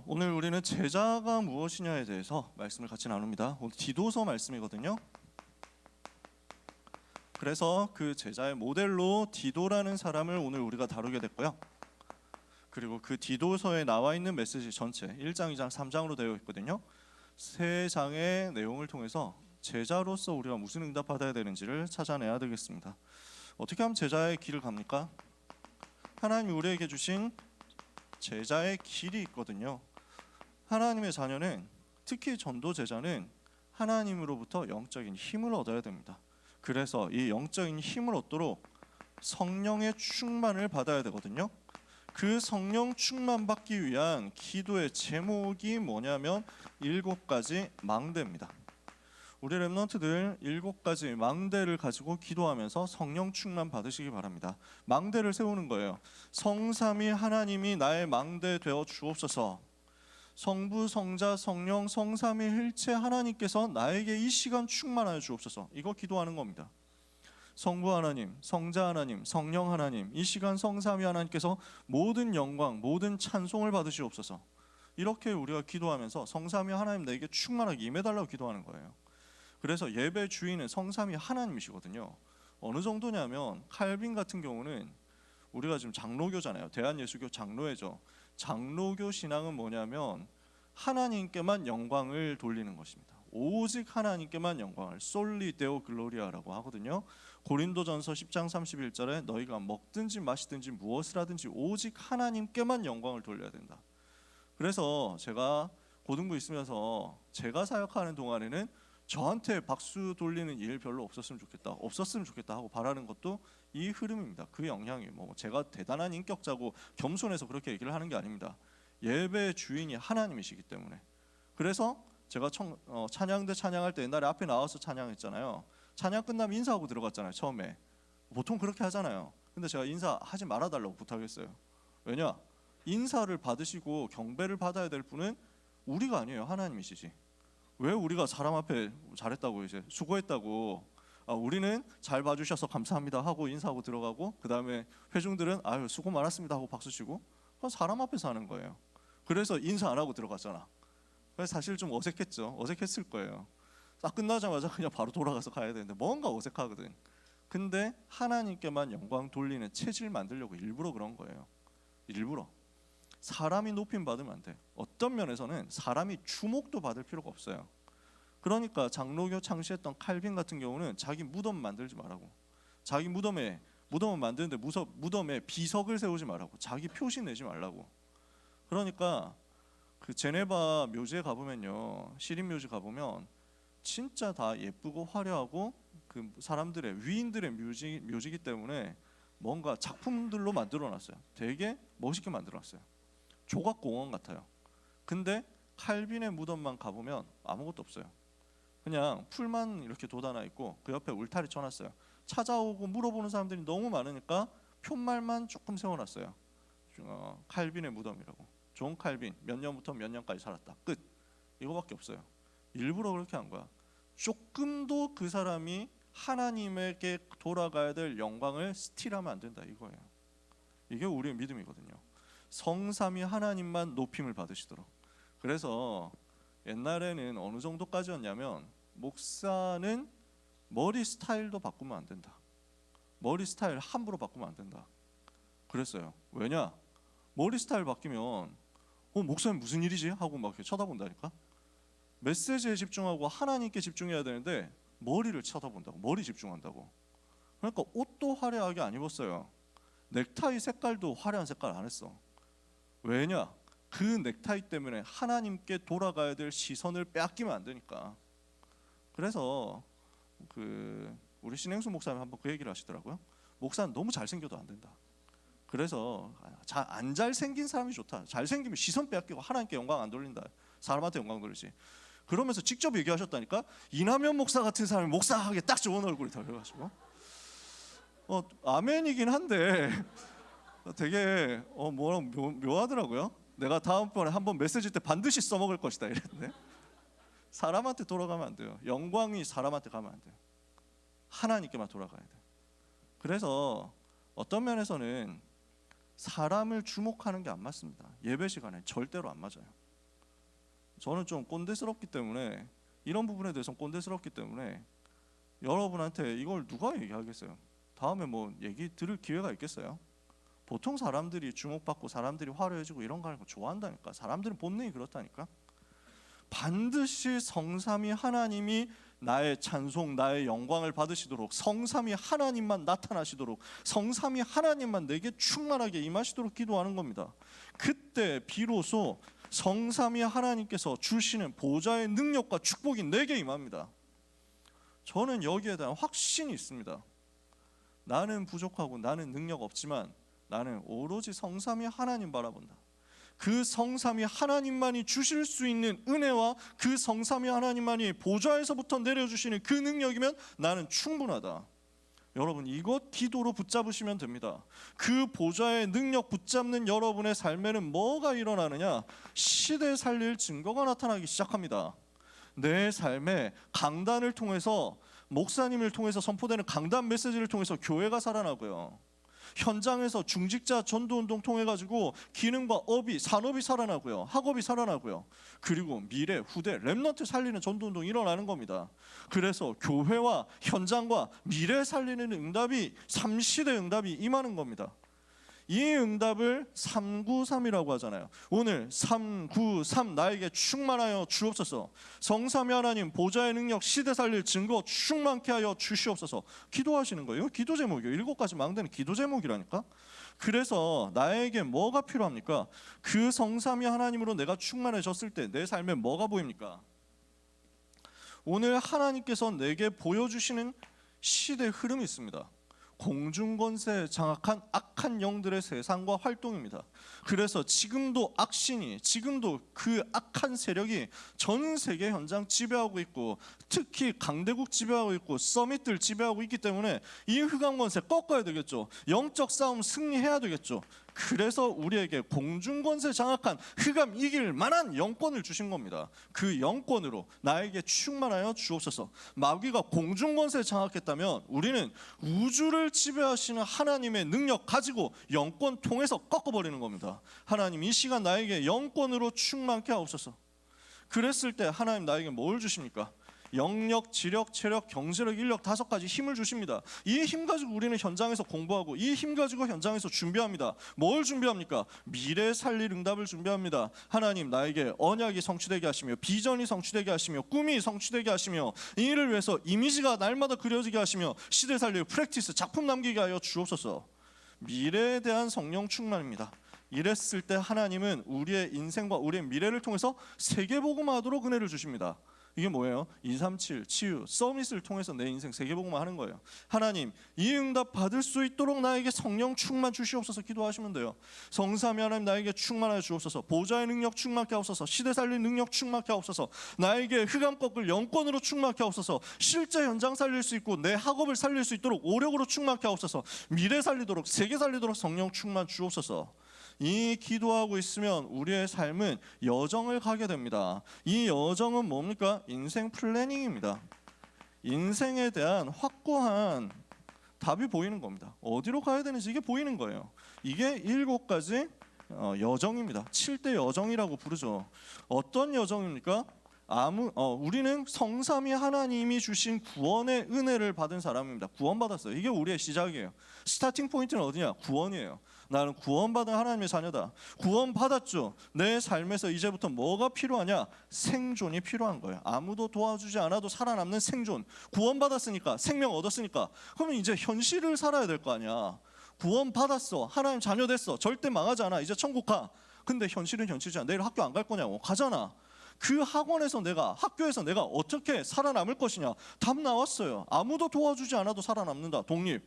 오늘 우리는 제자가 무엇이냐에 대해서 말씀을 같이 나눕니다. 오늘 디도서 말씀이거든요. 그래서 그 제자의 모델로 디도라는 사람을 오늘 우리가 다루게 됐고요. 그리고 그 디도서에 나와 있는 메시지 전체 1장, 2장, 3장으로 되어 있거든요. 세 장의 내용을 통해서 제자로서 우리가 무슨 응답 받아야 되는지를 찾아내야 되겠습니다. 어떻게 하면 제자의 길을 갑니까? 하나님 우리에게 주신 제자의 길이 있거든요. 하나님의 자녀는, 특히 전도 제자는 하나님으로부터 영적인 힘을 얻어야 됩니다. 그래서 이 영적인 힘을 얻도록 성령의 충만을 받아야 되거든요. 그 성령 충만 받기 위한 기도의 제목이 뭐냐면 7가지 망대입니다. 우리 렘넌트들 7가지 망대를 가지고 기도하면서 성령 충만 받으시기 바랍니다. 망대를 세우는 거예요. 성삼위 하나님이 나의 망대 되어 주옵소서. 성부, 성자, 성령, 성삼위 일체 하나님께서 나에게 이 시간 충만하여 주옵소서. 이거 기도하는 겁니다. 성부 하나님, 성자 하나님, 성령 하나님, 이 시간 성삼위 하나님께서 모든 영광, 모든 찬송을 받으시옵소서. 이렇게 우리가 기도하면서 성삼위 하나님 내게 충만하게 임해달라고 기도하는 거예요. 그래서 예배 주인은 성삼위 하나님이시거든요. 어느 정도냐면 칼빈 같은 경우는, 우리가 지금 장로교잖아요. 대한예수교 장로회죠. 장로교 신앙은 뭐냐면 하나님께만 영광을 돌리는 것입니다. 오직 하나님께만 영광을, 솔리 데오 글로리아라고 하거든요. 고린도전서 10장 31절에 너희가 먹든지 마시든지 무엇을 하든지 오직 하나님께만 영광을 돌려야 된다. 그래서 제가 고등부 있으면서 제가 사역하는 동안에는 저한테 박수 돌리는 일 별로 없었으면 좋겠다 하고 바라는 것도 이 흐름입니다. 그 영향이 제가 대단한 인격자고 겸손해서 그렇게 얘기를 하는 게 아닙니다. 예배 주인이 하나님이시기 때문에. 그래서 제가 찬양대 찬양할 때 옛날에 앞에 나와서 찬양했잖아요. 찬양 끝나면 인사하고 들어갔잖아요. 처음에 보통 그렇게 하잖아요. 근데 제가 인사하지 말아달라고 부탁했어요. 왜냐? 인사를 받으시고 경배를 받아야 될 분은 우리가 아니에요. 하나님이시지. 왜 우리가 사람 앞에 잘했다고, 이제 수고했다고, 우리는 잘 봐주셔서 감사합니다 하고 인사하고 들어가고, 그 다음에 회중들은 아유 수고 많았습니다 하고 박수치고, 사람 앞에서 하는 거예요. 그래서 인사 안 하고 들어갔잖아. 그래서 사실 좀 어색했을 거예요. 딱 끝나자마자 그냥 바로 돌아가서 가야 되는데 뭔가 어색하거든. 근데 하나님께만 영광 돌리는 체질 만들려고 일부러 그런 거예요. 일부러. 사람이 높임 받으면 안 돼. 어떤 면에서는 사람이 주목도 받을 필요가 없어요. 그러니까 장로교 창시했던 칼빈 같은 경우는 자기 무덤 만들지 말라고, 자기 무덤을 만드는데 무덤에 비석을 세우지 말라고, 자기 표시 내지 말라고. 그러니까 그 제네바 묘지에 가보면요, 시린 묘지 가보면 진짜 다 예쁘고 화려하고 그 사람들의, 위인들의 묘지이기 때문에 뭔가 작품들로 만들어놨어요. 되게 멋있게 만들어놨어요. 조각공원 같아요. 근데 칼빈의 무덤만 가보면 아무것도 없어요. 그냥 풀만 이렇게 돋아나 있고 그 옆에 울타리 쳐놨어요. 찾아오고 물어보는 사람들이 너무 많으니까 표말만 조금 세워놨어요. 칼빈의 무덤이라고. 존 칼빈 몇 년부터 몇 년까지 살았다. 끝. 이거밖에 없어요. 일부러 그렇게 한 거야. 조금도 그 사람이 하나님에게 돌아가야 될 영광을 스틸하면 안 된다, 이거예요. 이게 우리의 믿음이거든요. 성삼위 하나님만 높임을 받으시도록. 그래서 옛날에는 어느 정도까지였냐면, 목사는 머리 스타일도 바꾸면 안 된다. 머리 스타일 함부로 바꾸면 안 된다. 그랬어요. 왜냐? 머리 스타일 바뀌면 목사님 무슨 일이지? 하고 막 이렇게 쳐다본다니까. 메시지에 집중하고 하나님께 집중해야 되는데 머리를 쳐다본다고, 머리 집중한다고. 그러니까 옷도 화려하게 안 입었어요. 넥타이 색깔도 화려한 색깔 안 했어. 왜냐? 그 넥타이 때문에 하나님께 돌아가야 될 시선을 빼앗기면 안 되니까. 그래서 우리 신행수 목사님 한번 그 얘기를 하시더라고요. 목사는 너무 잘생겨도 안 된다. 그래서 안 잘생긴 사람이 좋다. 잘생기면 시선 빼앗기고 하나님께 영광 안 돌린다. 사람한테 영광 돌리지. 그러면서 직접 얘기하셨다니까. 이남현 목사 같은 사람이 목사하기 딱 좋은 얼굴이다 그래가지고. 아멘이긴 한데 되게 묘하더라고요. 내가 다음번에 한번 메시지 때 반드시 써먹을 것이다 이랬는데, 사람한테 돌아가면 안 돼요. 영광이 사람한테 가면 안 돼요. 하나님께만 돌아가야 돼요. 그래서 어떤 면에서는 사람을 주목하는 게 안 맞습니다. 예배 시간에 절대로 안 맞아요. 저는 좀 꼰대스럽기 때문에, 이런 부분에 대해서 꼰대스럽기 때문에 여러분한테 이걸 누가 얘기하겠어요? 다음에 뭐 얘기 들을 기회가 있겠어요? 보통 사람들이 주목받고 사람들이 화려해지고 이런 거 하는 거 좋아한다니까. 사람들은 본능이 그렇다니까. 반드시 성삼위 하나님이 나의 찬송, 나의 영광을 받으시도록, 성삼위 하나님만 나타나시도록, 성삼위 하나님만 내게 충만하게 임하시도록 기도하는 겁니다. 그때 비로소 성삼위 하나님께서 주시는 보좌의 능력과 축복이 내게 임합니다. 저는 여기에 대한 확신이 있습니다. 나는 부족하고 나는 능력 없지만 나는 오로지 성삼위 하나님 바라본다. 그 성삼위 하나님만이 주실 수 있는 은혜와 그 성삼위 하나님만이 보좌에서부터 내려주시는 그 능력이면 나는 충분하다. 여러분, 이것 기도로 붙잡으시면 됩니다. 그 보좌의 능력 붙잡는 여러분의 삶에는 뭐가 일어나느냐? 시대 살릴 증거가 나타나기 시작합니다. 내 삶에 강단을 통해서, 목사님을 통해서 선포되는 강단 메시지를 통해서 교회가 살아나고요. 현장에서 중직자 전도운동 통해 가지고 기능과 업이, 산업이 살아나고요. 학업이 살아나고요. 그리고 미래, 후대, 렘넌트 살리는 전도운동이 일어나는 겁니다. 그래서 교회와 현장과 미래 살리는 응답이, 3시대 응답이 임하는 겁니다. 이 응답을 393이라고 하잖아요. 오늘 393 나에게 충만하여 주옵소서. 성삼위 하나님 보좌의 능력 시대 살릴 증거 충만케 하여 주시옵소서. 기도하시는 거예요. 기도 제목이에요. 7가지 망대는 기도 제목이라니까. 그래서 나에게 뭐가 필요합니까? 그 성삼위 하나님으로 내가 충만해졌을 때 내 삶에 뭐가 보입니까? 오늘 하나님께서 내게 보여주시는 시대 흐름이 있습니다. 공중권세에 장악한 악한 영들의 세상과 활동입니다. 그래서 지금도 악신이, 지금도 그 악한 세력이 전 세계 현장 지배하고 있고, 특히 강대국 지배하고 있고, 서밋들 지배하고 있기 때문에 이 흑암권세 꺾어야 되겠죠. 영적 싸움 승리해야 되겠죠. 그래서 우리에게 공중권세 장악한 흑암 이길 만한 영권을 주신 겁니다. 그 영권으로 나에게 충만하여 주옵소서. 마귀가 공중권세 장악했다면 우리는 우주를 지배하시는 하나님의 능력 가지고 영권 통해서 꺾어버리는 겁니다. 하나님, 이 시간 나에게 영권으로 충만케 하옵소서. 그랬을 때 하나님 나에게 뭘 주십니까? 영력, 지력, 체력, 경제력, 인력 5가지 힘을 주십니다. 이 힘 가지고 우리는 현장에서 공부하고, 이 힘 가지고 현장에서 준비합니다. 뭘 준비합니까? 미래 살릴 응답을 준비합니다. 하나님, 나에게 언약이 성취되게 하시며, 비전이 성취되게 하시며, 꿈이 성취되게 하시며, 이 일을 위해서 이미지가 날마다 그려지게 하시며, 시대 살릴 프랙티스, 작품 남기게 하여 주옵소서. 미래에 대한 성령 충만입니다. 이랬을 때 하나님은 우리의 인생과 우리의 미래를 통해서 세계복음화하도록 은혜를 주십니다. 이게 뭐예요? 237, 치유, 서밋을 통해서 내 인생 세계복음화 하는 거예요. 하나님, 이 응답 받을 수 있도록 나에게 성령 충만 주시옵소서. 기도하시면 돼요. 성삼위 하나님 나에게 충만하여 주옵소서. 보좌의 능력 충만케 하옵소서. 시대 살릴 능력 충만케 하옵소서. 나에게 흑암 꺾을 영권으로 충만케 하옵소서. 실제 현장 살릴 수 있고 내 학업을 살릴 수 있도록 오력으로 충만케 하옵소서. 미래 살리도록, 세계 살리도록 성령 충만 주옵소서. 이 기도하고 있으면 우리의 삶은 여정을 가게 됩니다. 이 여정은 뭡니까? 인생 플래닝입니다. 인생에 대한 확고한 답이 보이는 겁니다. 어디로 가야 되는지 이게 보이는 거예요. 이게 7가지 여정입니다. 7대 여정이라고 부르죠. 어떤 여정입니까? 우리는 성삼위 하나님이 주신 구원의 은혜를 받은 사람입니다. 구원받았어요. 이게 우리의 시작이에요. 스타팅 포인트는 어디냐? 구원이에요. 나는 구원받은 하나님의 자녀다. 구원받았죠. 내 삶에서 이제부터 뭐가 필요하냐? 생존이 필요한 거예요. 아무도 도와주지 않아도 살아남는 생존. 구원받았으니까, 생명 얻었으니까, 그러면 이제 현실을 살아야 될 거 아니야. 구원받았어. 하나님 자녀 됐어. 절대 망하지 않아. 이제 천국 가. 근데 현실은 현실이잖아. 내일 학교 안 갈 거냐고. 가잖아. 그 학원에서 학교에서 내가 어떻게 살아남을 것이냐? 답 나왔어요. 아무도 도와주지 않아도 살아남는다. 독립.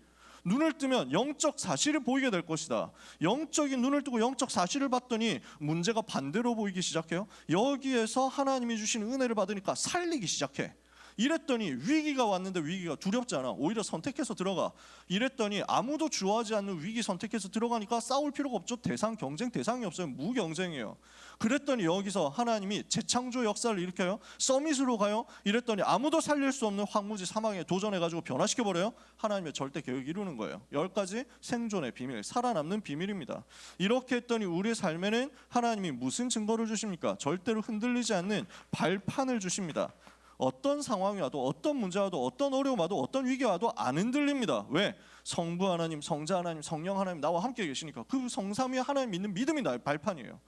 눈을 뜨면 영적 사실이 보이게 될 것이다. 영적인 눈을 뜨고 영적 사실을 봤더니 문제가 반대로 보이기 시작해요. 여기에서 하나님이 주신 은혜를 받으니까 살리기 시작해. 이랬더니 위기가 왔는데 위기가 두렵지 않아. 오히려 선택해서 들어가. 이랬더니 아무도 주어하지 않는 위기 선택해서 들어가니까 싸울 필요가 없죠. 대상 경쟁 대상이 없어요. 무경쟁이에요. 그랬더니 여기서 하나님이 재창조 역사를 일으켜요. 서밋으로 가요. 이랬더니 아무도 살릴 수 없는 황무지 사망에 도전해가지고 변화시켜버려요. 하나님의 절대 계획 이루는 거예요. 10가지 생존의 비밀, 살아남는 비밀입니다. 이렇게 했더니 우리의 삶에는 하나님이 무슨 증거를 주십니까? 절대로 흔들리지 않는 발판을 주십니다. 어떤 상황이 와도, 어떤 문제 와도, 어떤 어려움 와도, 어떤 위기 와도 안 흔들립니다. 왜? 성부 하나님, 성자 하나님, 성령 하나님 나와 함께 계시니까. 그 성삼위 하나님 믿는 믿음이 나의 발판이에요.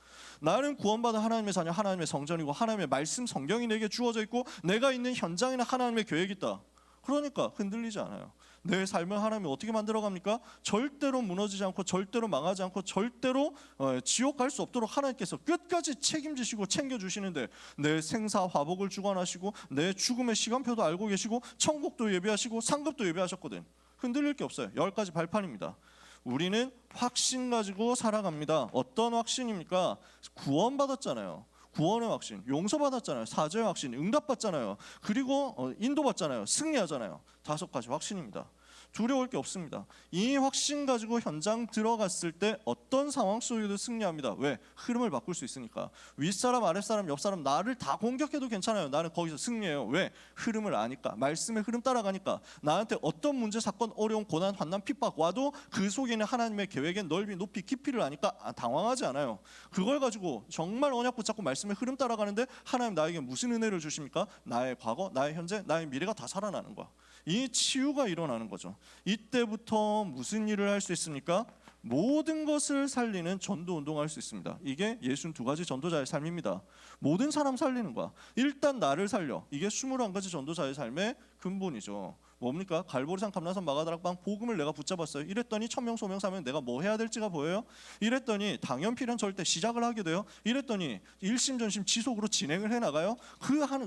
나는 구원받은 하나님의 자녀, 하나님의 성전이고 하나님의 말씀 성경이 내게 주어져 있고 내가 있는 현장에는 하나님의 계획이 있다. 그러니까 흔들리지 않아요. 내 삶을 하나님이 어떻게 만들어갑니까? 절대로 무너지지 않고 절대로 망하지 않고 절대로 지옥 갈 수 없도록 하나님께서 끝까지 책임지시고 챙겨주시는데 내 생사화복을 주관하시고 내 죽음의 시간표도 알고 계시고 천국도 예비하시고 상급도 예비하셨거든. 흔들릴 게 없어요. 10가지 발판입니다. 우리는 확신 가지고 살아갑니다. 어떤 확신입니까? 구원받았잖아요. 구원의 확신, 용서받았잖아요. 사죄의 확신, 응답받잖아요. 그리고 인도받잖아요. 승리하잖아요. 5가지 확신입니다. 두려울 게 없습니다. 이 확신 가지고 현장 들어갔을 때 어떤 상황 속에도 승리합니다. 왜? 흐름을 바꿀 수 있으니까. 윗사람, 아랫사람, 옆사람 나를 다 공격해도 괜찮아요. 나는 거기서 승리해요. 왜? 흐름을 아니까. 말씀의 흐름 따라가니까. 나한테 어떤 문제, 사건, 어려움, 고난, 환난, 핍박 와도 그 속에는 하나님의 계획의 넓이, 높이, 깊이를 아니까 당황하지 않아요. 그걸 가지고 정말 언약 붙잡고 말씀의 흐름 따라가는데 하나님 나에게 무슨 은혜를 주십니까? 나의 과거, 나의 현재, 나의 미래가 다 살아나는 거야. 이 치유가 일어나는 거죠. 이때부터 무슨 일을 할 수 있습니까? 모든 것을 살리는 전도 운동을 할 수 있습니다. 이게 62가지 전도자의 삶입니다. 모든 사람 살리는 거야. 일단 나를 살려. 이게 21가지 전도자의 삶의 근본이죠. 뭡니까? 갈보리산, 감람산, 마가다락방 복음을 내가 붙잡았어요. 이랬더니 천명 소명 사면 내가 뭐 해야 될지가 보여요? 이랬더니 당연 필연 절대 시작을 하게 돼요. 이랬더니 일심전심 지속으로 진행을 해나가요.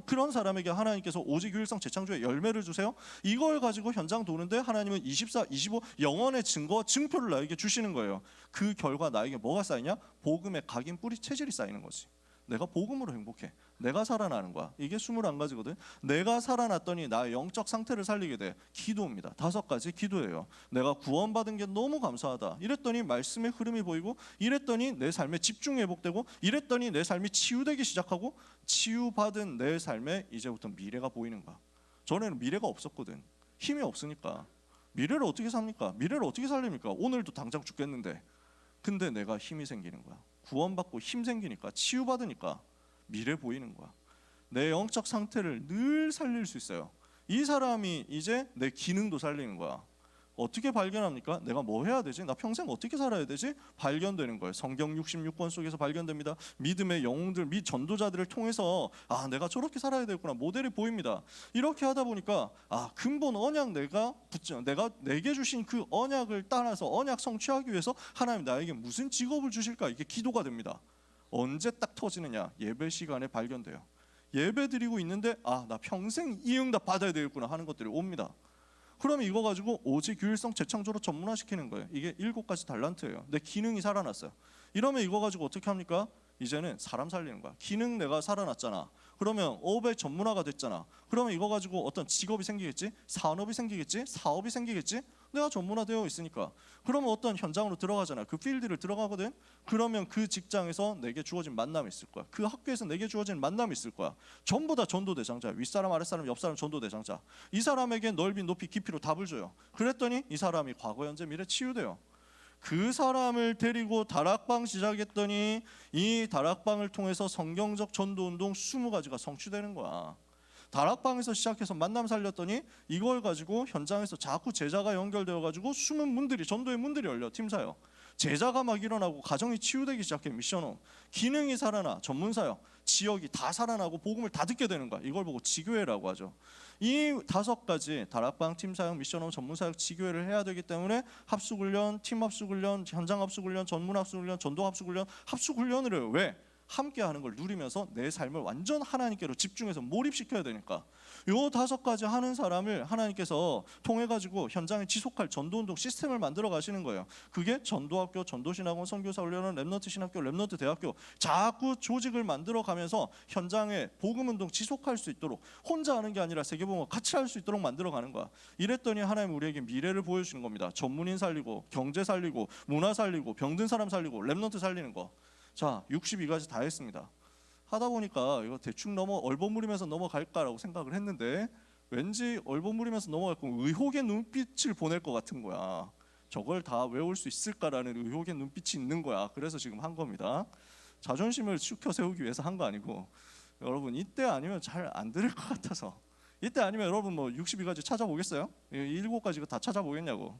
그런 사람에게 하나님께서 오직 유일성 재창조의 열매를 주세요. 이걸 가지고 현장 도는데 하나님은 24, 25 영원의 증거, 증표를 나에게 주시는 거예요. 그 결과 나에게 뭐가 쌓이냐? 복음의 각인 뿌리 체질이 쌓이는 거지. 내가 복음으로 행복해. 내가 살아나는 거야. 이게 21가지거든. 내가 살아났더니 나의 영적 상태를 살리게 돼. 기도입니다. 5가지 기도예요. 내가 구원받은 게 너무 감사하다. 이랬더니 말씀의 흐름이 보이고, 이랬더니 내 삶에 집중이 회복되고, 이랬더니 내 삶이 치유되기 시작하고, 치유받은 내 삶에 이제부터 미래가 보이는 거야. 전에는 미래가 없었거든. 힘이 없으니까. 미래를 어떻게 삽니까? 미래를 어떻게 살립니까? 오늘도 당장 죽겠는데. 근데 내가 힘이 생기는 거야. 구원받고 힘 생기니까, 치유받으니까 미래 보이는 거야. 내 영적 상태를 늘 살릴 수 있어요. 이 사람이 이제 내 기능도 살리는 거야. 어떻게 발견합니까? 내가 뭐 해야 되지? 나 평생 어떻게 살아야 되지? 발견되는 거예요. 성경 66권 속에서 발견됩니다. 믿음의 영웅들, 및 전도자들을 통해서 내가 저렇게 살아야 되겠구나. 모델이 보입니다. 이렇게 하다 보니까 근본 언약 내가 내게 주신 그 언약을 따라서 언약 성취하기 위해서 하나님 나에게 무슨 직업을 주실까? 이게 기도가 됩니다. 언제 딱 터지느냐? 예배 시간에 발견돼요. 예배 드리고 있는데 나 평생 이 응답 받아야 되겠구나 하는 것들이 옵니다. 그러면 이거 가지고 오직 유일성 재창조로 전문화시키는 거예요. 이게 7가지 달란트예요. 내 기능이 살아났어요. 이러면 이거 가지고 어떻게 합니까? 이제는 사람 살리는 거야. 기능 내가 살아났잖아. 그러면 업의 전문화가 됐잖아. 그러면 이거 가지고 어떤 직업이 생기겠지? 산업이 생기겠지? 사업이 생기겠지? 내가 전문화되어 있으니까. 그러면 어떤 현장으로 들어가잖아. 그 필드를 들어가거든. 그러면 그 직장에서 내게 주어진 만남이 있을 거야. 그 학교에서 내게 주어진 만남이 있을 거야. 전부 다 전도 대상자. 윗사람, 아랫사람, 옆사람 전도 대상자. 이 사람에게 넓이, 높이, 깊이로 답을 줘요. 그랬더니 이 사람이 과거, 현재, 미래 치유돼요. 그 사람을 데리고 다락방 시작했더니 이 다락방을 통해서 성경적 전도운동 20가지가 성취되는 거야. 다락방에서 시작해서 만남 살렸더니 이걸 가지고 현장에서 자꾸 제자가 연결되어 가지고 숨은 문들이, 전도의 문들이 열려. 팀사역 제자가 막 일어나고 가정이 치유되기 시작해. 미션홈 기능이 살아나. 전문사역 지역이 다 살아나고 복음을 다 듣게 되는 거야. 이걸 보고 지교회라고 하죠. 이 5가지 다락방, 팀사역, 미션홈, 전문사역, 지교회를 해야 되기 때문에 합숙훈련, 팀합숙훈련, 현장합숙훈련, 전문합숙훈련, 전도합숙훈련, 합숙훈련을 해요. 왜? 함께하는 걸 누리면서 내 삶을 완전 하나님께로 집중해서 몰입시켜야 되니까 요 5가지 하는 사람을 하나님께서 통해 가지고 현장에 지속할 전도운동 시스템을 만들어 가시는 거예요. 그게 전도학교, 전도신학원, 선교사 훈련원, 랩넌트 신학교, 랩넌트 대학교 자꾸 조직을 만들어 가면서 현장에 복음운동 지속할 수 있도록 혼자 하는 게 아니라 세계복음을 같이 할 수 있도록 만들어 가는 거야. 이랬더니 하나님 우리에게 미래를 보여주는 겁니다. 전문인 살리고 경제 살리고 문화 살리고 병든 사람 살리고 랩넌트 살리는 거. 자, 62가지 다 했습니다. 하다 보니까 이거 대충 얼버무리면서 넘어갈까라고 생각을 했는데 왠지 얼버무리면서 넘어갈 거면 의혹의 눈빛을 보낼 것 같은 거야. 저걸 다 외울 수 있을까라는 의혹의 눈빛이 있는 거야. 그래서 지금 한 겁니다. 자존심을 치켜 세우기 위해서 한 거 아니고 여러분 이때 아니면 잘 안 들을 것 같아서 이때 아니면 여러분 뭐 62가지 찾아보겠어요? 7가지 다 찾아보겠냐고.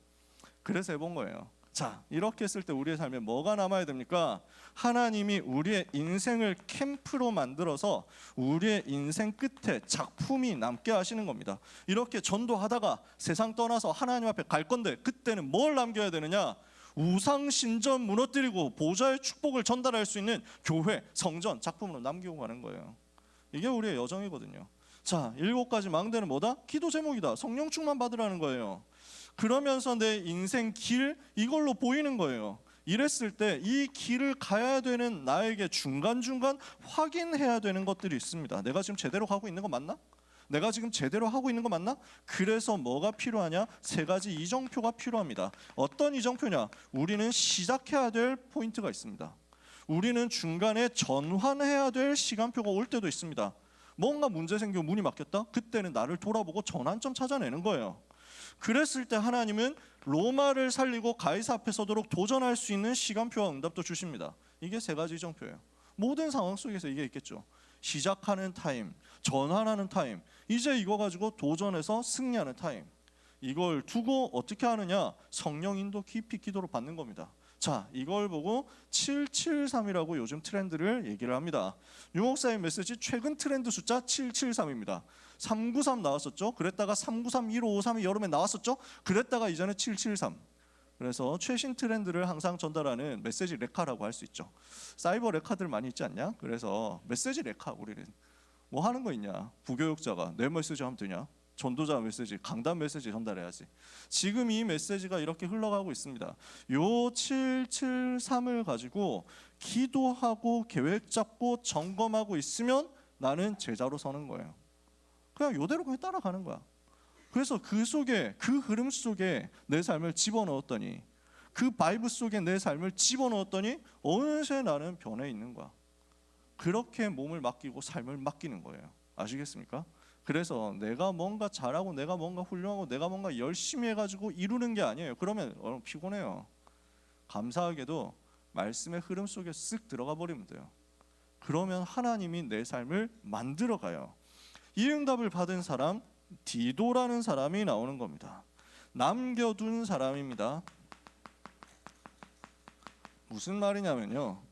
그래서 해본 거예요. 자, 이렇게 했을 때 우리의 삶에 뭐가 남아야 됩니까? 하나님이 우리의 인생을 캠프로 만들어서 우리의 인생 끝에 작품이 남게 하시는 겁니다. 이렇게 전도하다가 세상 떠나서 하나님 앞에 갈 건데 그때는 뭘 남겨야 되느냐? 우상 신전 무너뜨리고 보좌의 축복을 전달할 수 있는 교회, 성전 작품으로 남기고 가는 거예요. 이게 우리의 여정이거든요. 자, 7가지 망대는 뭐다? 기도 제목이다. 성령 충만 받으라는 거예요. 그러면서 내 인생 길 이걸로 보이는 거예요. 이랬을 때 이 길을 가야 되는 나에게 중간중간 확인해야 되는 것들이 있습니다. 내가 지금 제대로 가고 있는 거 맞나? 내가 지금 제대로 하고 있는 거 맞나? 그래서 뭐가 필요하냐? 3가지 이정표가 필요합니다. 어떤 이정표냐? 우리는 시작해야 될 포인트가 있습니다. 우리는 중간에 전환해야 될 시간표가 올 때도 있습니다. 뭔가 문제 생기고 문이 막혔다? 그때는 나를 돌아보고 전환점 찾아내는 거예요. 그랬을 때 하나님은 로마를 살리고 가이사 앞에 서도록 도전할 수 있는 시간표와 응답도 주십니다. 이게 3가지 이정표예요. 모든 상황 속에서 이게 있겠죠. 시작하는 타임, 전환하는 타임, 이제 이거 가지고 도전해서 승리하는 타임. 이걸 두고 어떻게 하느냐? 성령 인도 깊이 기도로 받는 겁니다. 자, 이걸 보고 773이라고 요즘 트렌드를 얘기를 합니다. 유목사님 메시지 최근 트렌드 숫자 773입니다. 393 나왔었죠. 그랬다가 393, 1553이 여름에 나왔었죠. 그랬다가 이제는 773. 그래서 최신 트렌드를 항상 전달하는 메시지 레카라고 할 수 있죠. 사이버 레카들 많이 있지 않냐? 그래서 메시지 레카 우리는 뭐 하는 거 있냐? 부교육자가 내 메시지 하면 되냐? 전도자 메시지, 강단 메시지 전달해야지. 지금 이 메시지가 이렇게 흘러가고 있습니다. 요 773을 가지고 기도하고 계획 잡고 점검하고 있으면 나는 제자로 서는 거예요. 그냥 요대로 그냥 따라가는 거야. 그래서 그 속에, 그 흐름 속에 내 삶을 집어넣었더니, 그 바이브 속에 내 삶을 집어넣었더니 어느새 나는 변해 있는 거야. 그렇게 몸을 맡기고 삶을 맡기는 거예요. 아시겠습니까? 그래서 내가 뭔가 잘하고 내가 뭔가 훌륭하고 내가 뭔가 열심히 해가지고 이루는 게 아니에요. 그러면 피곤해요. 감사하게도 말씀의 흐름 속에 쓱 들어가 버리면 돼요. 그러면 하나님이 내 삶을 만들어가요. 이 응답을 받은 사람, 디도라는 사람이 나오는 겁니다. 남겨둔 사람입니다. 무슨 말이냐면요,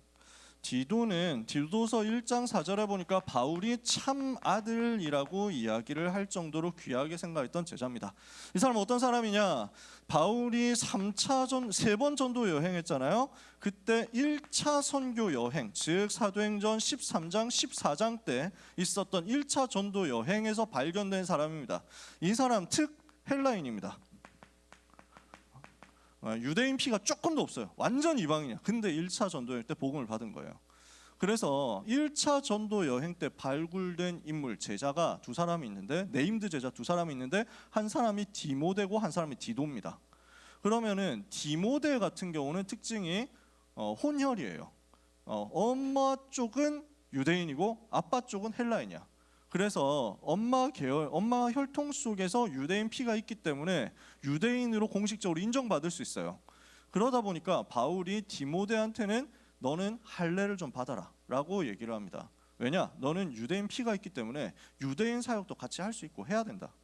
디도는 디도서 1장 4절에 보니까 바울이 참 아들이라고 이야기를 할 정도로 귀하게 생각했던 제자입니다. 이 사람은 어떤 사람이냐? 바울이 3번 전도 여행했잖아요. 그때 1차 선교 여행, 즉 사도행전 13장 14장 때 있었던 1차 전도 여행에서 발견된 사람입니다. 이 사람 특 헬라인입니다. 유대인 피가 조금도 없어요. 완전 이방인이야. 근데 1차 전도 여행 때 복음을 받은 거예요. 그래서 1차 전도 여행 때 발굴된 인물, 제자가 2사람이 있는데, 네임드 제자 2사람이 있는데 한 사람이 디모데고 한 사람이 디도입니다. 그러면은 디모데 같은 경우는 특징이 혼혈이에요. 엄마 쪽은 유대인이고 아빠 쪽은 헬라인이야. 그래서 엄마 혈통 속에서 유대인 피가 있기 때문에 유대인으로 공식적으로 인정받을 수 있어요. 그러다 보니까 바울이 디모데한테는 너는 할례를 좀 받아라 라고 얘기를 합니다. 왜냐? 너는 유대인 피가 있기 때문에 유대인 사역도 같이 할 수 있고 해야 된다.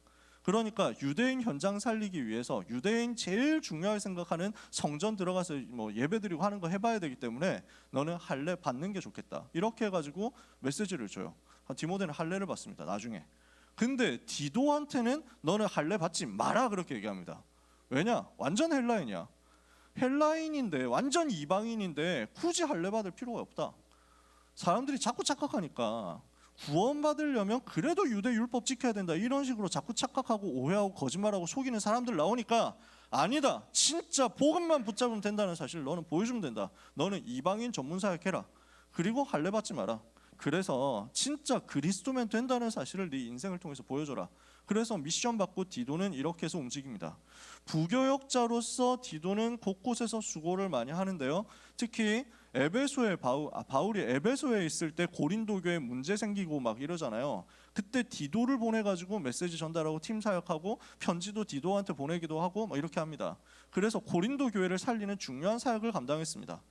그러니까 유대인 현장 살리기 위해서 유대인 제일 중요하게 생각하는 성전 들어가서 뭐 예배드리고 하는 거 해봐야 되기 때문에 너는 할례 받는 게 좋겠다. 이렇게 해가지고 메시지를 줘요. 디모데는 할례를 받습니다. 나중에. 근데 디도한테는 너는 할례 받지 마라 그렇게 얘기합니다. 왜냐? 완전 헬라인이야. 헬라인인데 완전 이방인인데 굳이 할례 받을 필요가 없다. 사람들이 자꾸 착각하니까 구원받으려면 그래도 유대 율법 지켜야 된다 이런 식으로 자꾸 착각하고 오해하고 거짓말하고 속이는 사람들 나오니까 아니다. 진짜 복음만 붙잡으면 된다는 사실을 너는 보여주면 된다. 너는 이방인 전문 사역해라. 그리고 할례 받지 마라. 그래서 진짜 그리스도면 된다는 사실을 네 인생을 통해서 보여줘라. 그래서 미션 받고 디도는 이렇게 해서 움직입니다. 부교역자로서 디도는 곳곳에서 수고를 많이 하는데요. 특히 에베소에 바울이 에베소에 있을 때 고린도 교회에 문제 생기고 막 이러잖아요. 그때 디도를 보내가지고 메시지 전달하고 팀 사역하고 편지도 디도한테 보내기도 하고 막 이렇게 합니다. 그래서 고린도 교회를 살리는 중요한 사역을 감당했습니다.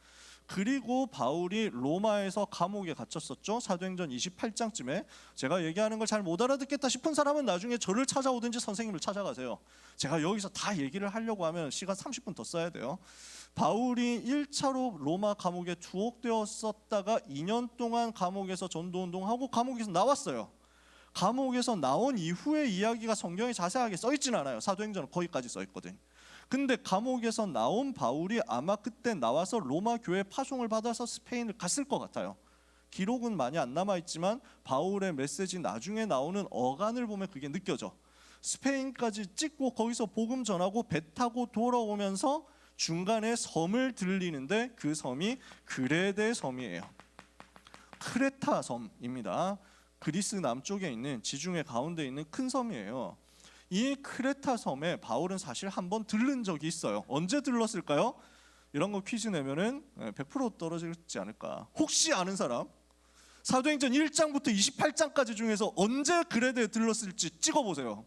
그리고 바울이 로마에서 감옥에 갇혔었죠. 사도행전 28장쯤에. 제가 얘기하는 걸 잘 못 알아듣겠다 싶은 사람은 나중에 저를 찾아오든지 선생님을 찾아가세요. 제가 여기서 다 얘기를 하려고 하면 시간 30분 더 써야 돼요. 바울이 1차로 로마 감옥에 투옥되었었다가 2년 동안 감옥에서 전도운동하고 감옥에서 나왔어요. 감옥에서 나온 이후의 이야기가 성경에 자세하게 써있진 않아요. 사도행전은 거기까지 써있거든. 근데 감옥에서 나온 바울이 아마 그때 나와서 로마 교회 파송을 받아서 스페인을 갔을 것 같아요. 기록은 많이 안 남아있지만 바울의 메시지 나중에 나오는 어간을 보면 그게 느껴져. 스페인까지 찍고 거기서 복음 전하고 배 타고 돌아오면서 중간에 섬을 들리는데 그 섬이 그레데 섬이에요. 크레타 섬입니다. 그리스 남쪽에 있는 지중해 가운데 있는 큰 섬이에요. 이 크레타 섬에 바울은 사실 한번 들른 적이 있어요. 언제 들렀을까요? 이런 거 퀴즈 내면은 100% 떨어지지 않을까. 혹시 아는 사람? 사도행전 1장부터 28장까지 중에서 언제 그레데에 들렀을지 찍어보세요.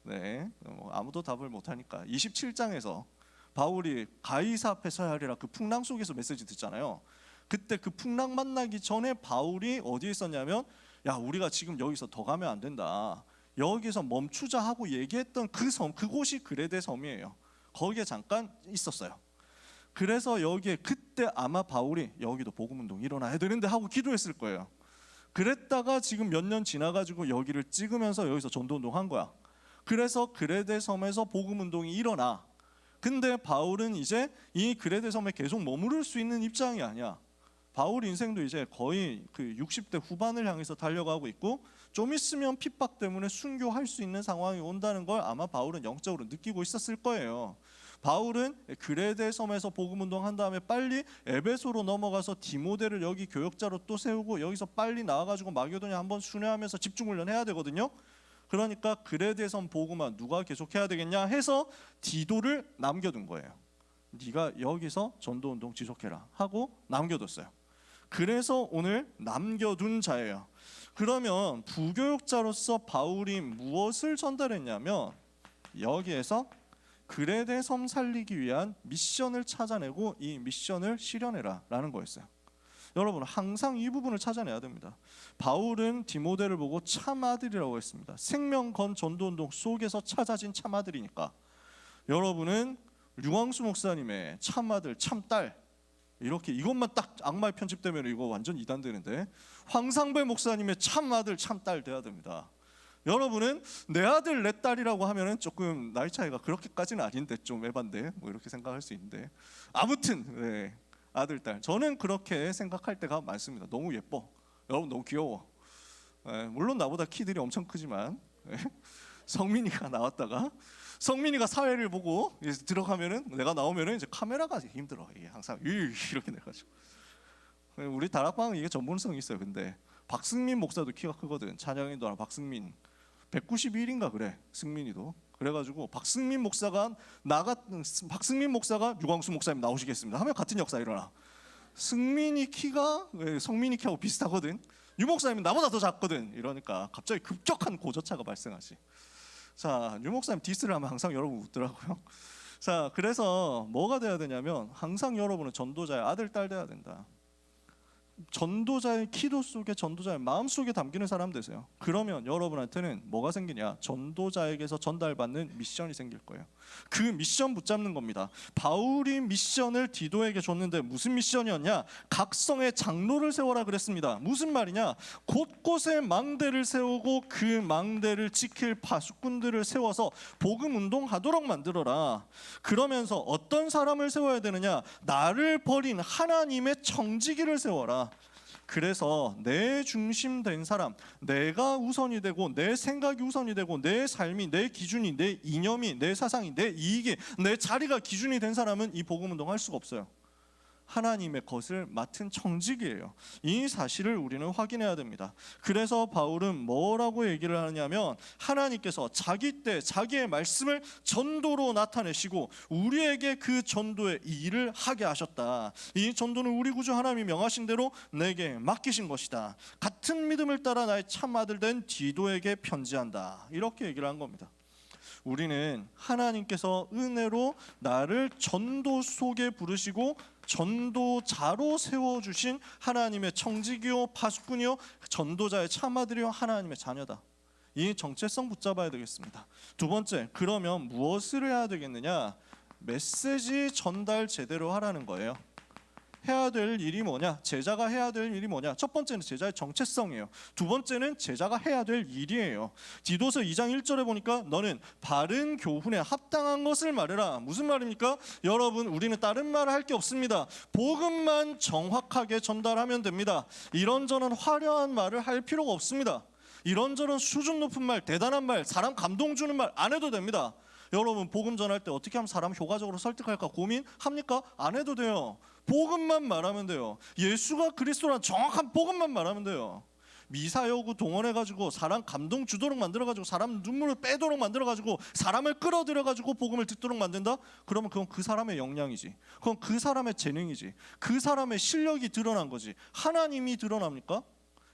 네, 아무도 답을 못하니까 27장에서 바울이 가이사 앞에 서야 하리라 그 풍랑 속에서 메시지 듣잖아요. 그때 그 풍랑 만나기 전에 바울이 어디에 있었냐면 야 우리가 지금 여기서 더 가면 안 된다. 여기서 멈추자 하고 얘기했던 그 섬, 그곳이 그레데 섬이에요. 거기에 잠깐 있었어요. 그래서 여기에 그때 아마 바울이 여기도 복음운동 일어나야 되는데 하고 기도했을 거예요. 그랬다가 지금 몇 년 지나가지고 여기를 찍으면서 여기서 전도운동 한 거야. 그래서 그레데 섬에서 복음운동이 일어나. 근데 바울은 이제 이 그레데 섬에 계속 머무를 수 있는 입장이 아니야. 바울 인생도 이제 거의 그 60대 후반을 향해서 달려가고 있고 좀 있으면 핍박 때문에 순교할 수 있는 상황이 온다는 걸 아마 바울은 영적으로 느끼고 있었을 거예요. 바울은 그레데 섬에서 복음운동 한 다음에 빨리 에베소로 넘어가서 디모데를 여기 교역자로 또 세우고 여기서 빨리 나와가지고 마게도냐 한번 순회하면서 집중훈련 해야 되거든요. 그러니까 그레데 섬 복음만 누가 계속해야 되겠냐 해서 디도를 남겨둔 거예요. 네가 여기서 전도운동 지속해라 하고 남겨뒀어요. 그래서 오늘 남겨둔 자예요. 그러면 부교역자로서 바울이 무엇을 전달했냐면 여기에서 그레데 섬 살리기 위한 미션을 찾아내고 이 미션을 실현해라 라는 거였어요. 여러분 항상 이 부분을 찾아내야 됩니다. 바울은 디모데를 보고 참아들이라고 했습니다. 생명 건 전도운동 속에서 찾아진 참아들이니까 여러분은 류광수 목사님의 참아들 참딸 이렇게 이것만 딱 악마에 편집되면 이거 완전 이단되는데 황상배 목사님의 참아들 참딸 돼야 됩니다. 여러분은 내 아들 내 딸이라고 하면은 조금 나이 차이가 그렇게까지는 아닌데 좀 에반데 뭐 이렇게 생각할 수 있는데 아무튼 네, 아들 딸 저는 그렇게 생각할 때가 많습니다. 너무 예뻐. 여러분 너무 귀여워. 네, 물론 나보다 키들이 엄청 크지만 네, 성민이가 나왔다가 성민이가 사회를 보고 들어가면은 내가 나오면은 이제 카메라가 힘들어. 이게 항상 이렇게 내가지고 우리 다락방은 이게 전문성이 있어요. 근데 박승민 목사도 키가 크거든. 찬양인도랑 박승민 191인가 그래. 승민이도 그래가지고 박승민 목사가 유광수 목사님 나오시겠습니다 하면 같은 역사 일어나. 승민이 키가 성민이 키하고 비슷하거든. 유 목사님은 나보다 더 작거든. 이러니까 갑자기 급격한 고저차가 발생하지. 자, 유 목사님 디스를 하면 항상 여러분 웃더라고요. 자, 그래서 뭐가 돼야 되냐면 항상 여러분은 전도자의 아들, 딸 돼야 된다. 전도자의 기도 속에 전도자의 마음 속에 담기는 사람 되세요. 그러면 여러분한테는 뭐가 생기냐? 전도자에게서 전달받는 미션이 생길 거예요. 그 미션 붙잡는 겁니다. 바울이 미션을 디도에게 줬는데 무슨 미션이었냐? 각 성에 장로를 세워라 그랬습니다. 무슨 말이냐? 곳곳에 망대를 세우고 그 망대를 지킬 파수꾼들을 세워서 복음 운동하도록 만들어라. 그러면서 어떤 사람을 세워야 되느냐? 나를 버린 하나님의 청지기를 세워라. 그래서 내 중심된 사람, 내가 우선이 되고 내 생각이 우선이 되고 내 삶이, 내 기준이, 내 이념이, 내 사상이, 내 이익이, 내 자리가 기준이 된 사람은 이 복음 운동할 수가 없어요. 하나님의 것을 맡은 청직이에요. 이 사실을 우리는 확인해야 됩니다. 그래서 바울은 뭐라고 얘기를 하냐면, 하나님께서 자기 때 자기의 말씀을 전도로 나타내시고 우리에게 그 전도의 일을 하게 하셨다. 이 전도는 우리 구주 하나님이 명하신 대로 내게 맡기신 것이다. 같은 믿음을 따라 나의 참 아들 된 디도에게 편지한다. 이렇게 얘기를 한 겁니다. 우리는 하나님께서 은혜로 나를 전도 속에 부르시고 전도자로 세워주신 하나님의 청지기요 파수꾼이요 전도자의 참아들이요 하나님의 자녀다. 이 정체성 붙잡아야 되겠습니다. 두 번째, 그러면 무엇을 해야 되겠느냐? 메시지 전달 제대로 하라는 거예요. 해야 될 일이 뭐냐? 제자가 해야 될 일이 뭐냐? 첫 번째는 제자의 정체성이에요. 두 번째는 제자가 해야 될 일이에요. 디도서 2장 1절에 보니까 너는 바른 교훈에 합당한 것을 말해라. 무슨 말입니까? 여러분, 우리는 다른 말을 할 게 없습니다. 복음만 정확하게 전달하면 됩니다. 이런저런 화려한 말을 할 필요가 없습니다. 이런저런 수준 높은 말, 대단한 말, 사람 감동 주는 말 안 해도 됩니다. 여러분, 복음 전할 때 어떻게 하면 사람 효과적으로 설득할까 고민합니까? 안 해도 돼요. 복음만 말하면 돼요. 예수가 그리스도란 정확한 복음만 말하면 돼요. 미사여구 동원해가지고 사람 감동 주도록 만들어가지고 사람 눈물을 빼도록 만들어가지고 사람을 끌어들여가지고 복음을 듣도록 만든다? 그러면 그건 그 사람의 역량이지. 그건 그 사람의 재능이지. 그 사람의 실력이 드러난 거지. 하나님이 드러납니까?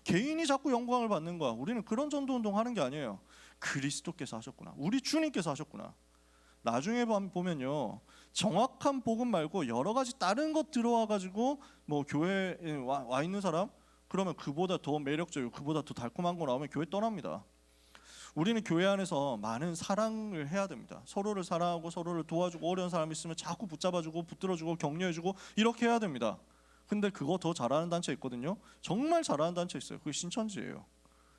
개인이 자꾸 영광을 받는 거야. 우리는 그런 전도운동 하는 게 아니에요. 그리스도께서 하셨구나. 우리 주님께서 하셨구나. 나중에 보면요, 정확한 복음 말고 여러 가지 다른 것 들어와가지고 뭐 교회에 와 있는 사람, 그러면 그보다 더 매력적이고 그보다 더 달콤한 거 나오면 교회 떠납니다. 우리는 교회 안에서 많은 사랑을 해야 됩니다. 서로를 사랑하고 서로를 도와주고 어려운 사람 있으면 자꾸 붙잡아주고 붙들어주고 격려해주고 이렇게 해야 됩니다. 근데 그거 더 잘하는 단체 있거든요. 정말 잘하는 단체 있어요. 그게 신천지예요.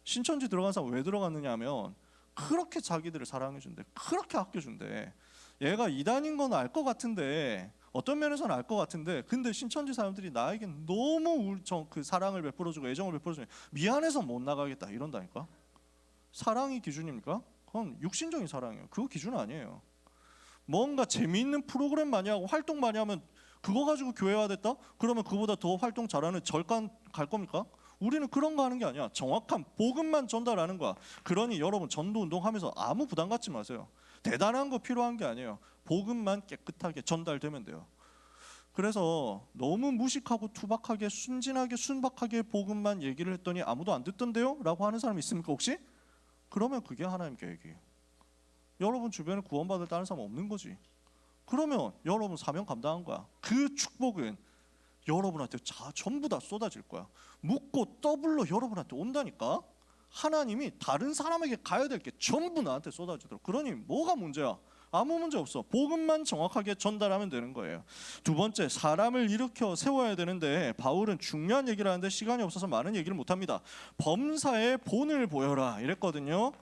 신천지 들어간 사람 왜 들어갔느냐 하면 그렇게 자기들을 사랑해준대, 그렇게 아껴준대. 얘가 이단인 건 알 것 같은데, 어떤 면에서는 알 것 같은데, 근데 신천지 사람들이 나에게 너무 그 사랑을 베풀어주고 애정을 베풀어주면 미안해서 못 나가겠다 이런다니까. 사랑이 기준입니까? 그건 육신적인 사랑이에요. 그거 기준 아니에요. 뭔가 재미있는 프로그램 많이 하고 활동 많이 하면 그거 가지고 교회화 됐다? 그러면 그보다 더 활동 잘하는 절간 갈 겁니까? 우리는 그런 거 하는 게 아니야. 정확한 복음만 전달하는 거야. 그러니 여러분, 전도 운동하면서 아무 부담 갖지 마세요. 대단한 거 필요한 게 아니에요. 복음만 깨끗하게 전달되면 돼요. 그래서 너무 무식하고 투박하게 순진하게 순박하게 복음만 얘기를 했더니 아무도 안 듣던데요? 라고 하는 사람 있습니까 혹시? 그러면 그게 하나님 계획이에요. 여러분 주변에 구원받을 다른 사람 없는 거지. 그러면 여러분 사명 감당한 거야. 그 축복은 여러분한테 전부 다 쏟아질 거야. 묻고 더블로 여러분한테 온다니까. 하나님이 다른 사람에게 가야 될 게 전부 나한테 쏟아지도록. 그러니 뭐가 문제야? 아무 문제 없어. 복음만 정확하게 전달하면 되는 거예요. 두 번째, 사람을 일으켜 세워야 되는데 바울은 중요한 얘기를 하는데 시간이 없어서 많은 얘기를 못합니다. 범사의 본을 보여라 이랬거든요.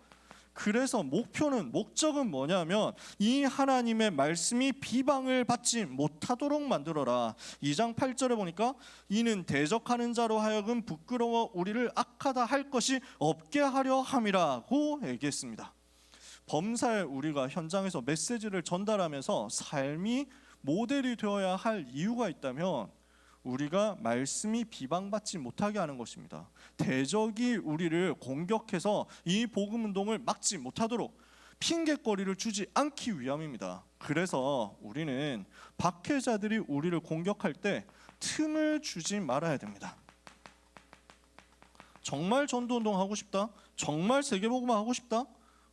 그래서 목적은 뭐냐면 이 하나님의 말씀이 비방을 받지 못하도록 만들어라. 2장 8절에 보니까 이는 대적하는 자로 하여금 부끄러워 우리를 악하다 할 것이 없게 하려 함이라고 얘기했습니다. 범사에 우리가 현장에서 메시지를 전달하면서 삶이 모델이 되어야 할 이유가 있다면 우리가 말씀이 비방받지 못하게 하는 것입니다. 대적이 우리를 공격해서 이 복음 운동을 막지 못하도록 핑계거리를 주지 않기 위함입니다. 그래서 우리는 박해자들이 우리를 공격할 때 틈을 주지 말아야 됩니다. 정말 전도운동 하고 싶다? 정말 세계복음화 하고 싶다?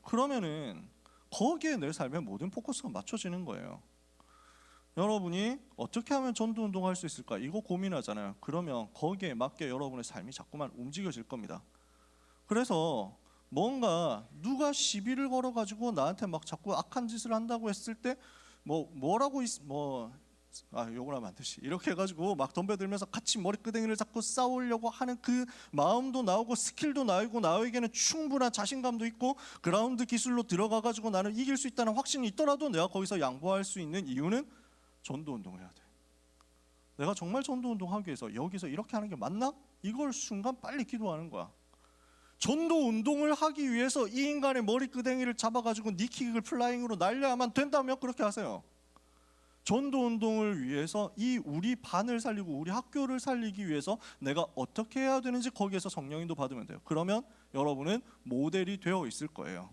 그러면은 거기에 내 삶의 모든 포커스가 맞춰지는 거예요. 여러분이 어떻게 하면 전도운동 할 수 있을까? 이거 고민하잖아요. 그러면 거기에 맞게 여러분의 삶이 자꾸만 움직여질 겁니다. 그래서 뭔가 누가 시비를 걸어가지고 나한테 막 자꾸 악한 짓을 한다고 했을 때 욕을 하면 안 되지. 이렇게 해가지고 막 덤벼들면서 같이 머리끄댕이를 잡고 싸우려고 하는 그 마음도 나오고 스킬도 나오고 나에게는 충분한 자신감도 있고 그라운드 기술로 들어가가지고 나는 이길 수 있다는 확신이 있더라도 내가 거기서 양보할 수 있는 이유는 전도운동을 해야 돼. 내가 정말 전도운동 하기 위해서 여기서 이렇게 하는 게 맞나? 이걸 순간 빨리 기도하는 거야. 전도운동을 하기 위해서 이 인간의 머리끄댕이를 잡아가지고 니킥을 플라잉으로 날려야만 된다면 그렇게 하세요. 전도운동을 위해서 이 우리 반을 살리고 우리 학교를 살리기 위해서 내가 어떻게 해야 되는지 거기에서 성령인도 받으면 돼요. 그러면 여러분은 모델이 되어 있을 거예요.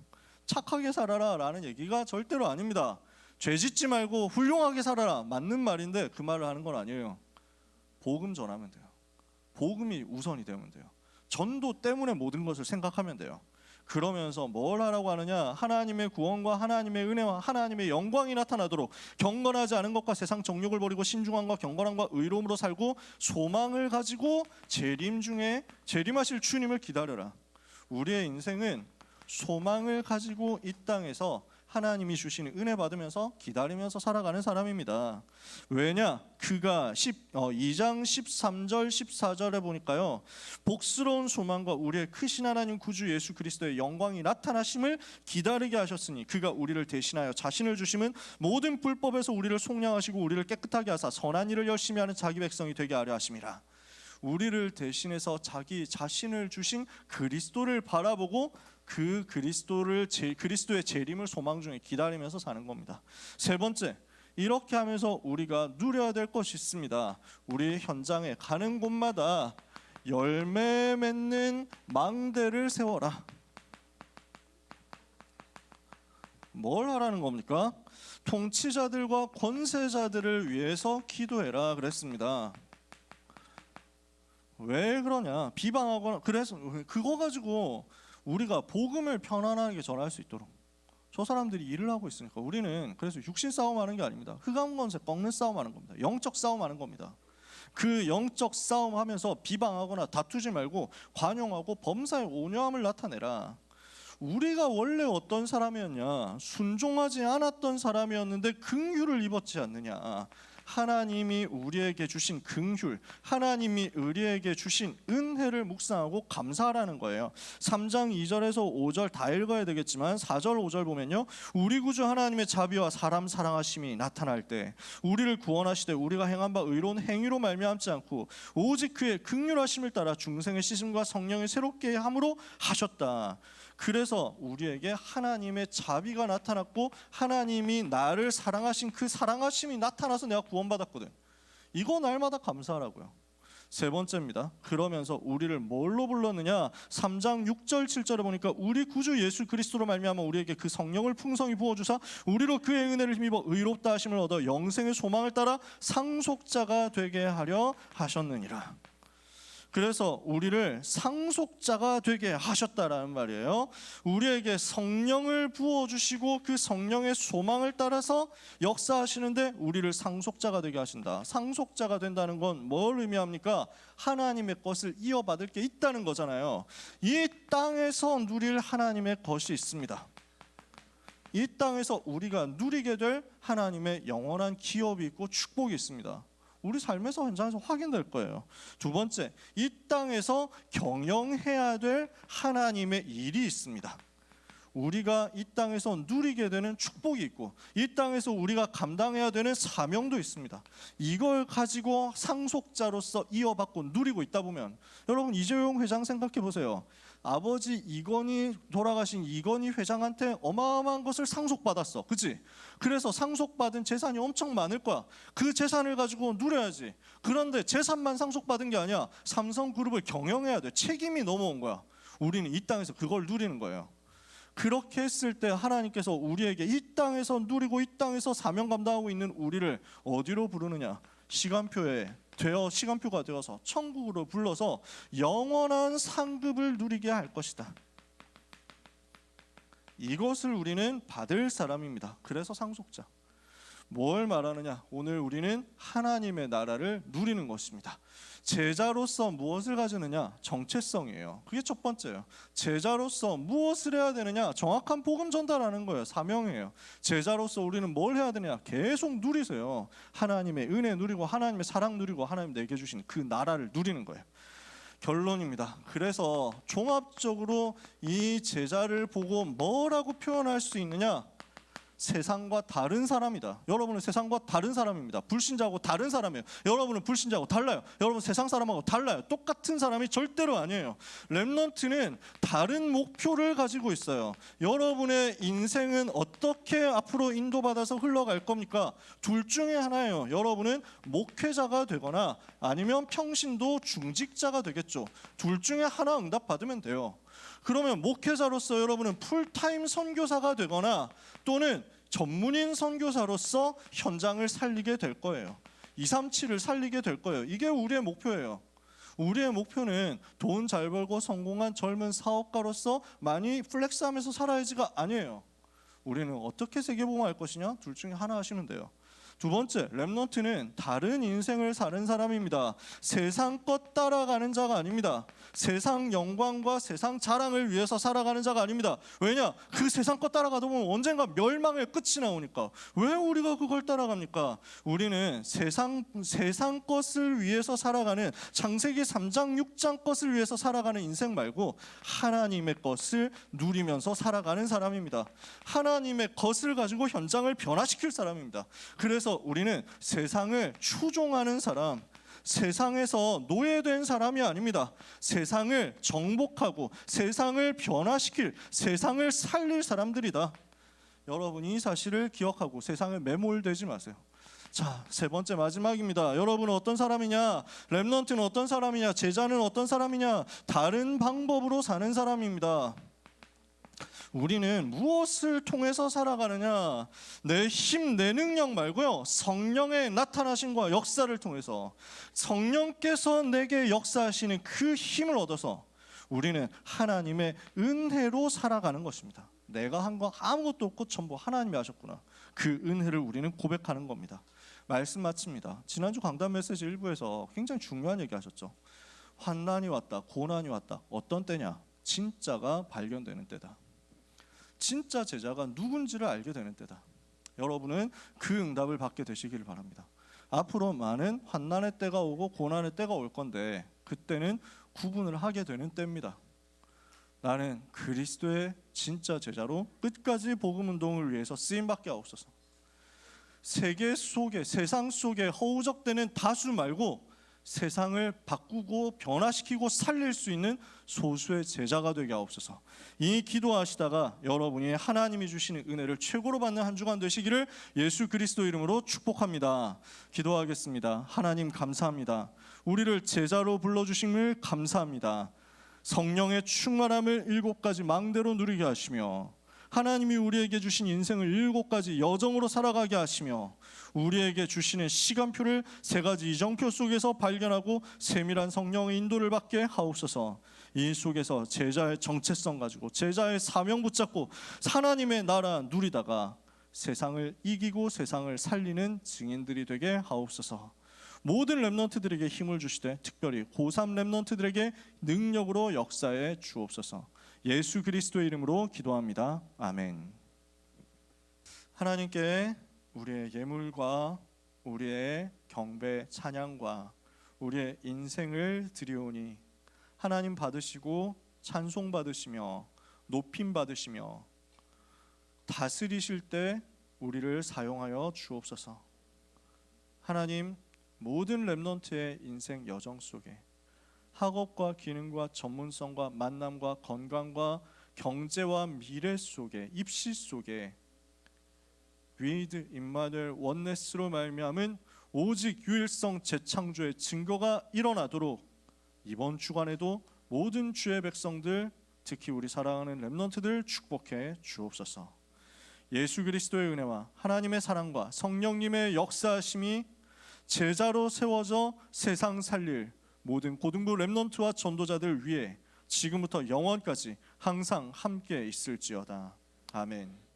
착하게 살아라 라는 얘기가 절대로 아닙니다. 죄 짓지 말고 훌륭하게 살아라, 맞는 말인데 그 말을 하는 건 아니에요. 복음 전하면 돼요. 복음이 우선이 되면 돼요. 전도 때문에 모든 것을 생각하면 돼요. 그러면서 뭘 하라고 하느냐? 하나님의 구원과 하나님의 은혜와 하나님의 영광이 나타나도록 경건하지 않은 것과 세상 정욕을 버리고 신중함과 경건함과 의로움으로 살고 소망을 가지고 재림하실 주님을 기다려라. 우리의 인생은 소망을 가지고 이 땅에서 하나님이 주시는 은혜 받으면서 기다리면서 살아가는 사람입니다. 왜냐? 그가 2장 13절 14절에 보니까요, 복스러운 소망과 우리의 크신 하나님 구주 예수 그리스도의 영광이 나타나심을 기다리게 하셨으니 그가 우리를 대신하여 자신을 주심은 모든 불법에서 우리를 속량하시고 우리를 깨끗하게 하사 선한 일을 열심히 하는 자기 백성이 되게 하려 하심이라. 우리를 대신해서 자기 자신을 주신 그리스도를 바라보고 그 그리스도의 재림을 소망 중에 기다리면서 사는 겁니다. 세 번째, 이렇게 하면서 우리가 누려야 될 것이 있습니다. 우리 현장에 가는 곳마다 열매 맺는 망대를 세워라. 뭘 하라는 겁니까? 통치자들과 권세자들을 위해서 기도해라 그랬습니다. 왜 그러냐? 비방하거나 그래서 그거 가지고 우리가 복음을 편안하게 전할 수 있도록 저 사람들이 일을 하고 있으니까 우리는 그래서 육신 싸움하는 게 아닙니다. 흑암 권세 꺾는 싸움하는 겁니다. 영적 싸움하는 겁니다. 그 영적 싸움하면서 비방하거나 다투지 말고 관용하고 범사의 온유함을 나타내라. 우리가 원래 어떤 사람이었냐? 순종하지 않았던 사람이었는데 긍휼을 입었지 않느냐? 하나님이 우리에게 주신 긍휼, 하나님이 우리에게 주신 은혜를 묵상하고 감사하라는 거예요. 3장 2절에서 5절 다 읽어야 되겠지만 4절 5절 보면요, 우리 구주 하나님의 자비와 사람 사랑하심이 나타날 때 우리를 구원하시되 우리가 행한 바 의로운 행위로 말미암지 않고 오직 그의 긍휼하심을 따라 중생의 씻음과 성령의 새롭게 함으로 하셨다. 그래서 우리에게 하나님의 자비가 나타났고 하나님이 나를 사랑하신 그 사랑하심이 나타나서 내가 구원받았거든. 이거 날마다 감사하라고요. 세 번째입니다. 그러면서 우리를 뭘로 불렀느냐? 3장 6절 7절에 보니까 우리 구주 예수 그리스도로 말미암아 우리에게 그 성령을 풍성히 부어주사 우리로 그의 은혜를 힘입어 의롭다 하심을 얻어 영생의 소망을 따라 상속자가 되게 하려 하셨느니라. 그래서 우리를 상속자가 되게 하셨다라는 말이에요. 우리에게 성령을 부어주시고 그 성령의 소망을 따라서 역사하시는데 우리를 상속자가 되게 하신다. 상속자가 된다는 건 뭘 의미합니까? 하나님의 것을 이어받을 게 있다는 거잖아요. 이 땅에서 누릴 하나님의 것이 있습니다. 이 땅에서 우리가 누리게 될 하나님의 영원한 기업이 있고 축복이 있습니다. 우리 삶에서 현장에서 확인될 거예요. 두 번째, 이 땅에서 경영해야 될 하나님의 일이 있습니다. 우리가 이 땅에서 누리게 되는 축복이 있고 이 땅에서 우리가 감당해야 되는 사명도 있습니다. 이걸 가지고 상속자로서 이어받고 누리고 있다 보면, 여러분 이재용 회장 생각해 보세요. 아버지 돌아가신 이건희 회장한테 어마어마한 것을 상속받았어, 그치? 그래서 상속받은 재산이 엄청 많을 거야. 그 재산을 가지고 누려야지. 그런데 재산만 상속받은 게 아니야. 삼성그룹을 경영해야 돼. 책임이 넘어온 거야. 우리는 이 땅에서 그걸 누리는 거예요. 그렇게 했을 때 하나님께서 우리에게 이 땅에서 누리고 이 땅에서 사명 감당하고 있는 우리를 어디로 부르느냐? 시간표가 되어서 천국으로 불러서 영원한 상급을 누리게 할 것이다. 이것을 우리는 받을 사람입니다. 그래서 상속자. 뭘 말하느냐? 오늘 우리는 하나님의 나라를 누리는 것입니다. 제자로서 무엇을 가지느냐? 정체성이에요. 그게 첫 번째예요. 제자로서 무엇을 해야 되느냐? 정확한 복음 전달하는 거예요. 사명이에요. 제자로서 우리는 뭘 해야 되느냐? 계속 누리세요. 하나님의 은혜 누리고 하나님의 사랑 누리고 하나님 내게 주신 그 나라를 누리는 거예요. 결론입니다. 그래서 종합적으로 이 제자를 보고 뭐라고 표현할 수 있느냐? 세상과 다른 사람이다. 여러분은 세상과 다른 사람입니다. 불신자하고 다른 사람이에요. 여러분은 불신자하고 달라요. 여러분 세상 사람하고 달라요. 똑같은 사람이 절대로 아니에요. 렘넌트는 다른 목표를 가지고 있어요. 여러분의 인생은 어떻게 앞으로 인도받아서 흘러갈 겁니까? 둘 중에 하나예요. 여러분은 목회자가 되거나 아니면 평신도 중직자가 되겠죠. 둘 중에 하나 응답받으면 돼요. 그러면 목회자로서 여러분은 풀타임 선교사가 되거나 또는 전문인 선교사로서 현장을 살리게 될 거예요. 237을 살리게 될 거예요. 이게 우리의 목표예요. 우리의 목표는 돈 잘 벌고 성공한 젊은 사업가로서 많이 플렉스하면서 살아야지가 아니에요. 우리는 어떻게 세계복음화할 것이냐? 둘 중에 하나 하시면 돼요. 두 번째, 렘넌트는 다른 인생을 사는 사람입니다. 세상 것 따라가는 자가 아닙니다. 세상 영광과 세상 자랑을 위해서 살아가는 자가 아닙니다. 왜냐? 그 세상 것 따라가다 보면 언젠가 멸망의 끝이 나오니까. 왜 우리가 그걸 따라갑니까? 우리는 세상 것을 위해서 살아가는, 창세기 3장 6장 것을 위해서 살아가는 인생 말고 하나님의 것을 누리면서 살아가는 사람입니다. 하나님의 것을 가지고 현장을 변화시킬 사람입니다. 그래서 우리는 세상을 추종하는 사람, 세상에서 노예된 사람이 아닙니다. 세상을 정복하고 세상을 변화시킬, 세상을 살릴 사람들이다. 여러분 이 사실을 기억하고 세상에 매몰되지 마세요. 자, 세 번째 마지막입니다. 여러분은 어떤 사람이냐? 렘넌트는 어떤 사람이냐? 제자는 어떤 사람이냐? 다른 방법으로 사는 사람입니다. 우리는 무엇을 통해서 살아가느냐? 내 힘, 내 능력 말고요, 성령의 나타나심과 역사를 통해서, 성령께서 내게 역사하시는 그 힘을 얻어서 우리는 하나님의 은혜로 살아가는 것입니다. 내가 한 거 아무것도 없고 전부 하나님이 하셨구나. 그 은혜를 우리는 고백하는 겁니다. 말씀 마칩니다. 지난주 강단 메시지 1부에서 굉장히 중요한 얘기 하셨죠. 환난이 왔다, 고난이 왔다. 어떤 때냐? 진짜가 발견되는 때다. 진짜 제자가 누군지를 알게 되는 때다. 여러분은 그 응답을 받게 되시기를 바랍니다. 앞으로 많은 환난의 때가 오고 고난의 때가 올 건데 그때는 구분을 하게 되는 때입니다. 나는 그리스도의 진짜 제자로 끝까지 복음 운동을 위해서 쓰임받게 하옵소서. 세계 속에, 세상 속에 허우적대는 다수 말고 세상을 바꾸고 변화시키고 살릴 수 있는 소수의 제자가 되게 하옵소서. 이 기도하시다가 여러분이 하나님이 주시는 은혜를 최고로 받는 한 주간 되시기를 예수 그리스도 이름으로 축복합니다. 기도하겠습니다. 하나님 감사합니다. 우리를 제자로 불러주심을 감사합니다. 성령의 충만함을 7가지 망대로 누리게 하시며 하나님이 우리에게 주신 인생을 7가지 여정으로 살아가게 하시며 우리에게 주시는 시간표를 3가지 이정표 속에서 발견하고 세밀한 성령의 인도를 받게 하옵소서. 이 속에서 제자의 정체성 가지고 제자의 사명 붙잡고 하나님의 나라 누리다가 세상을 이기고 세상을 살리는 증인들이 되게 하옵소서. 모든 렘넌트들에게 힘을 주시되 특별히 고3 렘넌트들에게 능력으로 역사해 주옵소서. 예수 그리스도의 이름으로 기도합니다. 아멘. 하나님께 우리의 예물과 우리의 경배, 찬양과 우리의 인생을 드리오니 하나님 받으시고 찬송 받으시며 높임 받으시며 다스리실 때 우리를 사용하여 주옵소서. 하나님, 모든 렘넌트의 인생 여정 속에 학업과 기능과 전문성과 만남과 건강과 경제와 미래 속에 입시 속에 위드 임마누엘 원네스로 말미암은 오직 유일성 재창조의 증거가 일어나도록 이번 주간에도 모든 주의 백성들, 특히 우리 사랑하는 렘넌트들 축복해 주옵소서. 예수 그리스도의 은혜와 하나님의 사랑과 성령님의 역사하심이 제자로 세워져 세상 살릴 모든 고등부 렘넌트와 전도자들 위해 지금부터 영원까지 항상 함께 있을지어다. 아멘.